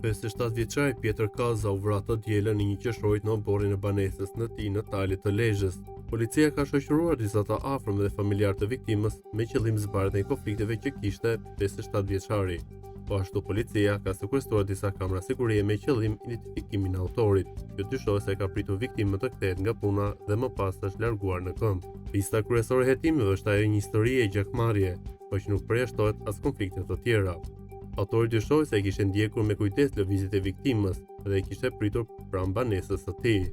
57 vjeçari Pjetër Kaza u vra të dielën e një qeshorit në oborrin e banesës në tij në Talit të Lezhës. Policia ka shoqëruar disa të afërm dhe familjar të viktimës me qëllim zbardhjen e konflikteve që kishte 57 vjeçari. Po ashtu policia ka sekuestruar disa kamera sigurie me qëllim identifikimin e autorit. Kjo dyshohet se ka pritur viktimën të kthehet nga puna dhe më pas është larguar në këmbë. Pista kryesore e hetimeve është ajo një histori e gjakmarrje, por që nuk përjashtohet as konflikte të tjera. Autori dyshohet se kishte ndjekur me kujdes lëvizjet e viktimës dhe e kishte pritur pranë banesës së tij.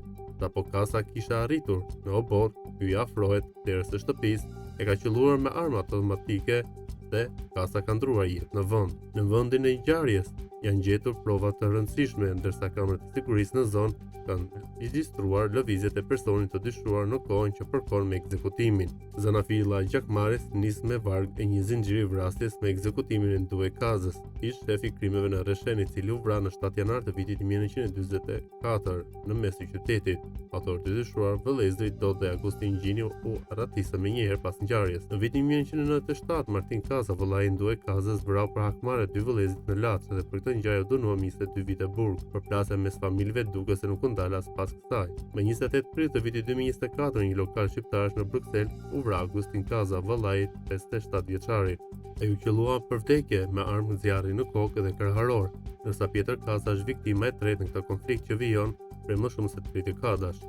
Apo Kaza kishte arritur në obor, ky afrohet derës së shtëpisë, e ka qelluar me armë automatike dhe Kaza ka ndruar jetë në vend. Në vendin e ngjarjes janë gjetur prova të rëndësishme, ndërsa kamerat e sigurisë në zonë kanë regjistruar lëvizjet e personit të dyshuar në kohën që përkon me ekzekutimin. Zanafilla e gjakmarrjes nis me varg e një zinxhiri vrasjes me ekzekutimin e Nduej Kazës, ish shefi krimeve në Rreshen, i cili u vra në 7 janar të vitit 1944 në mes të qytetit. Autorët e dyshuar vëllezëri Dodë dhe Agustin Gjini u arratisën menjëherë pas ngjarjes. Në vitin 1997 Martin Kaza, vëllai i Nduej Kazës, vrau për hakmarrje 2 vëllezërit në Laçë dhe për këtë ngjarje u dënuar me 22 vite burg. Përplasja mes familjeve duket se nuk u ndal as pas kësaj. Më 28 prill të vitit 2024 një lokal shqiptar në Bruksel u vra Agustin Kaza, vëllai i 57 vjeçarit. Ai u qellua për vdekje me armë zjarri në kokë dhe kërharor, ndërsa Pjetër Kaza është viktima e tretë në këtë konflikt që vijon prej më shumë se 3 dekadash.